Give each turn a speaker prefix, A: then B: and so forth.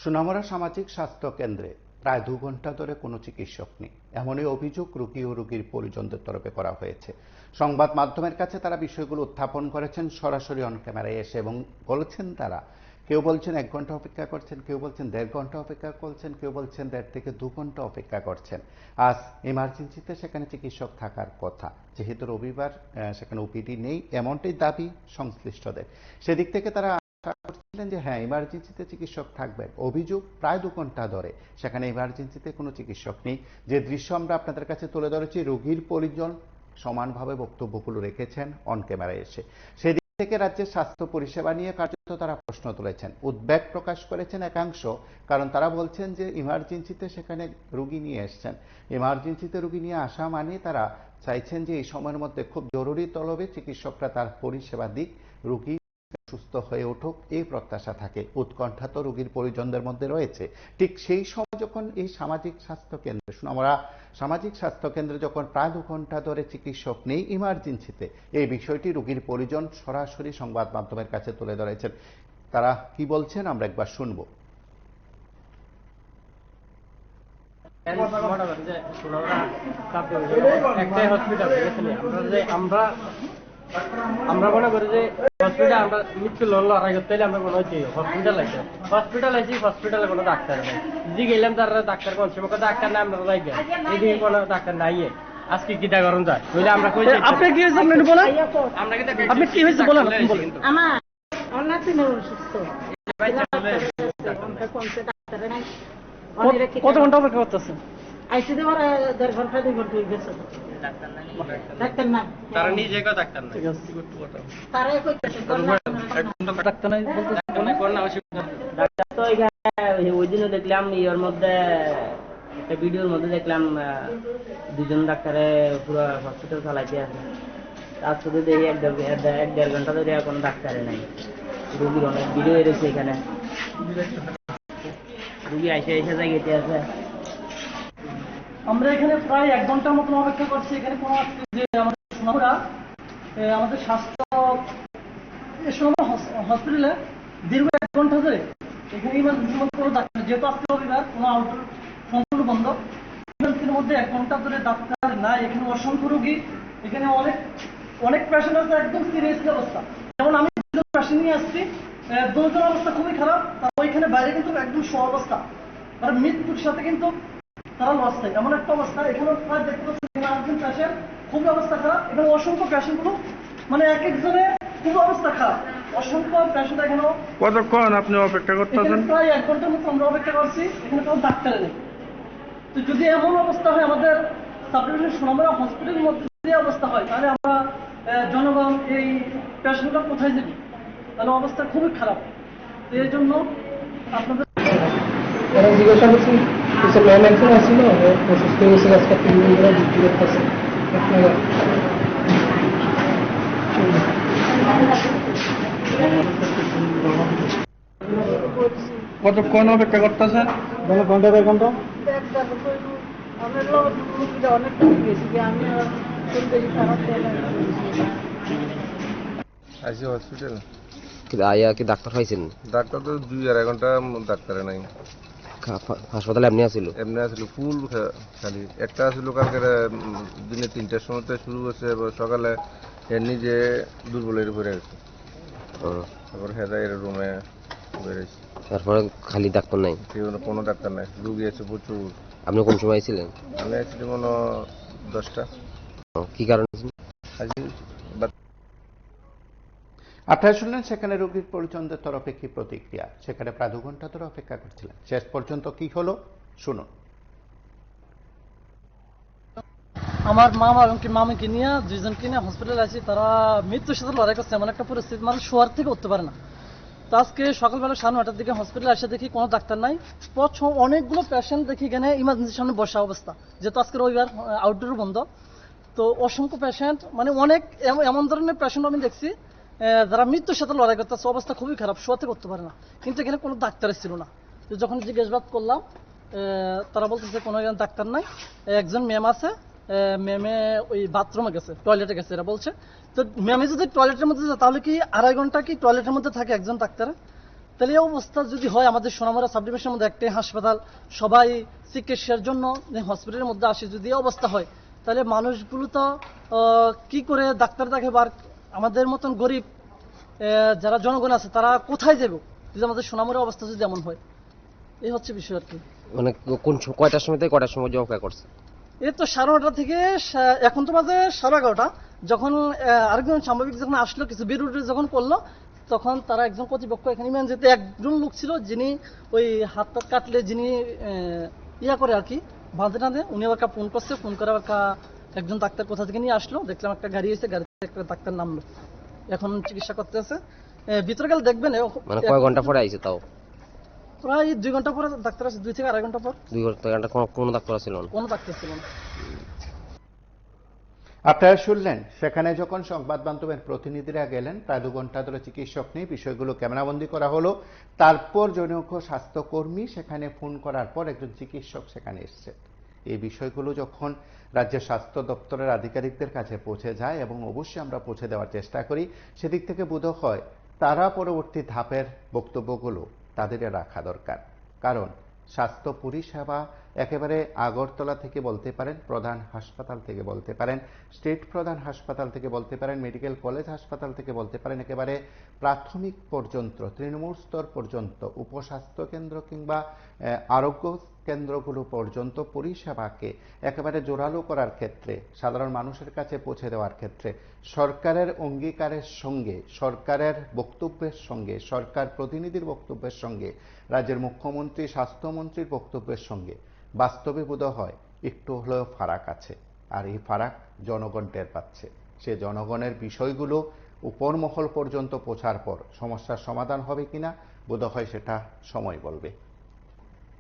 A: সোনামুড়া সামাজিক স্বাস্থ্য কেন্দ্রে প্রায় 2 ঘন্টা ধরে কোনো চিকিৎসক নেই, এমনই অভিযোগ রোগী ও রোগীর পরিজনদের তরফে করা হয়েছে। সংবাদ মাধ্যমের কাছে তারা বিষয়গুলো উত্থাপন করেছেন সরাসরি অন ক্যামেরায় এসে এবং বলেছেন তারা কেউ বলছেন 1 ঘন্টা অপেক্ষা করছেন, কেউ বলছেন 1.5 ঘন্টা অপেক্ষা করছেন, কেউ বলছেন 1.5 থেকে 2 ঘন্টা অপেক্ষা করছেন। আজ ইমার্জেন্সিতে সেখানে চিকিৎসক থাকার কথা, যেহেতু রবিবার সেখানে ওপিডি নেই এমনটাই দাবি সংশ্লিষ্টদের। সেদিক থেকে তারা আশা করছিলেন যে হ্যাঁ, ইমার্জেন্সিতে চিকিৎসক থাকবেন। অভিযোগ প্রায় 2 ঘন্টা ধরে সেখানে ইমার্জেন্সিতে কোনো চিকিৎসক নেই। যে দৃশ্য আমরা আপনাদের কাছে তুলে ধরেছি, রোগীর পরিজন সমানভাবে বক্তব্যগুলো রেখেছেন অন ক্যামেরায় এসে। সেদিক থেকে রাজ্যের স্বাস্থ্য পরিষেবা নিয়ে কার্যত তারা প্রশ্ন তুলেছেন, উদ্বেগ প্রকাশ করেছেন একাংশ। কারণ তারা বলছেন যে ইমার্জেন্সিতে সেখানে রোগী নিয়ে এসছেন, ইমার্জেন্সিতে রোগী নিয়ে আসা মানে তারা চাইছেন যে এই সময়ের মধ্যে খুব জরুরি তলবে চিকিৎসকরা তার পরিষেবা দিক, রোগী সুস্থ হয়ে উঠুক এই প্রত্যাশা থাকে। উৎকণ্ঠা তো রোগীর পরিজনদের মধ্যে রয়েছে। ঠিক সেই সময় যখন এই সামাজিক স্বাস্থ্য কেন্দ্রে, আমরা সামাজিক স্বাস্থ্য কেন্দ্রে যখন প্রায় 2 ঘন্টা ধরে চিকিৎসক নেই ইমার্জেন্সিতে, এই বিষয়টি রোগীর পরিজন সরাসরি সংবাদ মাধ্যমের কাছে তুলে ধরেছেন। তারা কি বলছেন আমরা একবার শুনবো।
B: আমরা মনে করি যে হসপিটাল আমরা মৃত্যু লড়াই করতে হলে আমরা মনে হচ্ছে হসপিটাল আছি, হসপিটালে কোনো ডাক্তার নেই। যদি গেলাম তারা ডাক্তার কোন সময় ডাক্তার নাই, আমরা যাই এদিকে কোনো ডাক্তার নাই। আজকে কি করুন যায় বুঝলে আমরা কই আপনি কি হয়েছে আপনি বলেন, আমরা কি আপনি কি হয়েছে বলেন, আপনি বলেন।
C: আমার অন্যান্য অসুস্থ,
B: কত ঘন্টা অপেক্ষা করতেছেন?
C: আইসি দেওয়ার 1.5 ঘন্টা 2 ঘন্টা হয়ে গেছে। ডাক্তার নাই,
B: তারা নিজে কেউ ডাক্তার নাই,
C: তারাই কইতেছে
B: ডাক্তার নাই বলতে কোন অসুবিধা।
D: ডাক্তার তো ওই দিনও দেখলাম ইয়ের মধ্যে একটা ভিডিওর মধ্যে দেখলাম 2জন ডাক্তারে পুরো হসপিটাল চালাইতে আছে। তার সাথে দেখি 1.5 ঘন্টা ধরে কোনো ডাক্তারে নাই। রোগীর অনেক ভিড় হয়ে রয়েছে এখানে, রোগী এসে জায়গাতে আছে।
B: আমরা এখানে প্রায় 1 ঘন্টার মতো অপেক্ষা করছি। এখানে কোনো যে আমাদের সোনামুড়া আমাদের স্বাস্থ্য হসপিটালে দীর্ঘ 1 ঘন্টা ধরে এখানে ইমার্জেন্সির মধ্যে কোনো ডাক্তার, যেহেতু আজকে রবিবার কোনো আউটডোর সম্পূর্ণ বন্ধ, ইমার্জেন্সির মধ্যে 1 ঘন্টা ধরে ডাক্তার নাই। এখানে অসংখ্য রোগী, এখানে অনেক পেশেন্ট আছে একদম সিরিয়াস অবস্থা। যেমন আমি 2জন পেশেন্ট নিয়ে আসছি, 2জন অবস্থা খুবই খারাপ। ওইখানে বাইরে কিন্তু একদম অবস্থা, মানে মৃত্যুর সাথে কিন্তু তারা লস থাকে এমন একটা অবস্থা। এখানে প্রায় দেখতে পাচ্ছেন পেশেন্ট খুবই অবস্থা খারাপ। এখানে অসংখ্য পেশেন্ট গুলো মানে এক একজনে খুব অবস্থা খারাপ, অসংখ্য পেশেন্ট। এখানে
E: কতক্ষণ আপনি অপেক্ষা করতেছেন?
B: প্রায় 1 ঘন্টার মতো আমরা অপেক্ষা করছি। এখানে কোনো ডাক্তার নেই। তো যদি এমন অবস্থা হয় আমাদের সাব ডিভিশন সোনামুড়া হসপিটালের মধ্যে যদি অবস্থা হয়, তাহলে আমরা জনগণ এই পেশেন্টগুলো কোথায় যাবে? তাহলে অবস্থা খুবই খারাপ। তো এই জন্য আপনাদের জিজ্ঞাসা করছি, কিছু ম্যাম একজন আসছিল অসুস্থ হয়ে গেছে, আজকে 3 দিন ধরে ডিউটি করতেছে।
E: কতক্ষণ অপেক্ষা করতেছেন?
B: 1 ঘন্টা 1.5 ঘন্টা।
E: আইসি হসপিটাল
F: আয়া কি ডাক্তার পাইছেন?
E: ডাক্তার তো 2-2.5 ঘন্টা ডাক্তারে নাই।
F: হাসপাতালে এমনি আসিল
E: ফুল খালি। একটা আসিল কালকে দিনে 3টার সময় শুরু হয়েছে, সকালে এর নিজে দুর্বল হয়ে পড়ে গেছে। তারপর হেদাই রুমে বেড়েছে,
F: তারপরে খালি ডাক্তার নাই,
E: কোনো ডাক্তার নাই। রুগী আছে প্রচুর।
F: আপনি কোন সময় আইছিলেন?
E: আমি আসছি মনে 10টা।
F: কি কারণে?
A: আপনারা শুনলেন সেখানে রোগীর পরিজনদের তরফে কি প্রতিক্রিয়া। সেখানে প্রায় 2 ঘন্টা ধরে অপেক্ষা করছিলেন, শেষ পর্যন্ত কি হলো শুনুন।
B: আমার মামা এবং মামিকে নিয়ে 2জনকে নিয়ে হসপিটালে আছি। তারা মৃত্যুর সাথে লড়াই করছে, এমন একটা পরিস্থিতি, মানুষ শোয়ার থেকে উঠতে পারে না। তো আজকে সকালবেলা 9:30টার দিকে হসপিটালে এসে দেখি কোনো ডাক্তার নাই। অনেকগুলো পেশেন্ট দেখি এখানে ইমার্জেন্সির সামনে বসা অবস্থা, যেহেতু আজকে রবিবার আউটডোর বন্ধ। তো অসংখ্য পেশেন্ট, মানে অনেক এমন ধরনের পেশেন্ট আমি দেখছি যারা মৃত্যুর সাথে লড়াই করতেছে, অবস্থা খুবই খারাপ, শোয়া থেকে করতে পারে না। কিন্তু এখানে কোনো ডাক্তার ছিল না। তো যখন জিজ্ঞাসাবাদ করলাম, তারা বলতেছে কোনো ডাক্তার নাই। একজন ম্যাম আছে, ম্যামে ওই বাথরুমে গেছে, টয়লেটে গেছে এরা বলছে। তো ম্যামে যদি টয়লেটের মধ্যে যায় তাহলে কি 2.5 ঘন্টা কি টয়লেটের মধ্যে থাকে একজন ডাক্তার? তাহলে এই অবস্থা যদি হয়, আমাদের সোনামুড়া সাব ডিভিশনের মধ্যে একটাই হাসপাতাল, সবাই চিকিৎসার জন্য হসপিটালের মধ্যে আসে, যদি এই অবস্থা হয় তাহলে মানুষগুলো তো কি করে ডাক্তার দেখাবে? আর আমাদের মতন গরিব যারা জনগণ আছে তারা কোথায় যাবে যদি আমাদের সোনামুড়া অবস্থা যদি এমন হয়? এই হচ্ছে বিষয় আর কি।
F: মানে কয়টার সময় থেকে কয়টার সময় জব করছে?
B: এই তো 9:30 থেকে এখন তো বাজে 11:30। যখন আরেকজন সাংবাদিক যখন আসলো, কিছু বিরোধী যখন করলো, তখন তারা একজন কর্তৃপক্ষ এখানে ইমান যেতে একজন লোক ছিল যিনি ওই হাত কাটলে যিনি ইয়া করে আর কি বাঁধে টাঁধে, উনি আবার ফোন করছে, ফোন করে আবার একজন ডাক্তার কোথা থেকে নিয়ে আসলো, দেখলাম একটা গাড়ি এসে, গাড়িতে একটা ডাক্তার নামলো, এখন চিকিৎসা করতে আছে। ভিতরে গেলে দেখবেন
F: মানে কয় ঘন্টা পরে আইছে? তাও
B: প্রায় 2 ঘন্টা পরে ডাক্তার আছে, 2 থেকে 2.5 ঘন্টা পর।
F: 2 ঘন্টা কোনো ডাক্তার ছিল না?
B: কোনো ডাক্তার ছিল না।
A: আপনারা শুনলেন, সেখানে যখন সংবাদ মাধ্যমের প্রতিনিধিরা গেলেন, প্রায় 2 ঘন্টা ধরে চিকিৎসক নেই, বিষয়গুলো ক্যামেরাবন্দি করা হলো। তারপর জনৈক স্বাস্থ্যকর্মী সেখানে ফোন করার পর একজন চিকিৎসক সেখানে এসছে। এই বিষয়গুলো যখন রাজ্যের স্বাস্থ্য দপ্তরের আধিকারিকদের কাছে পৌঁছে যায়, এবং অবশ্যই আমরা পৌঁছে দেওয়ার চেষ্টা করি, সেদিক থেকে বোধ হয় তারা পরবর্তী ধাপের বক্তব্যগুলো তাদের রাখা দরকার। কারণ স্বাস্থ্য পরিষেবা একেবারে আগরতলা থেকে বলতে পারেন, প্রধান হাসপাতাল থেকে বলতে পারেন, স্টেট প্রধান হাসপাতাল থেকে বলতে পারেন, মেডিকেল কলেজ হাসপাতাল থেকে বলতে পারেন, একেবারে প্রাথমিক পর্যন্ত, তৃণমূল স্তর পর্যন্ত, উপস্বাস্থ্য কেন্দ্র কিংবা আরোগ্য কেন্দ্রগুলো পর্যন্ত পরিষেবাকে একেবারে জোরালো করার ক্ষেত্রে, সাধারণ মানুষের কাছে পৌঁছে দেওয়ার ক্ষেত্রে সরকারের অঙ্গীকারের সঙ্গে, সরকারের বক্তব্যের সঙ্গে, সরকার প্রতিনিধির বক্তব্যের সঙ্গে, রাজ্যের মুখ্যমন্ত্রী, স্বাস্থ্যমন্ত্রীর বক্তব্যের সঙ্গে বাস্তবে বোধ হয় একটু হলেও ফারাক আছে। আর এই ফারাক জনগণ টের পাচ্ছে। সে জনগণের বিষয়গুলো উপর মহল পর্যন্ত পৌঁছার পর সমস্যার সমাধান হবে কিনা বোধ হয় সেটা সময় বলবে।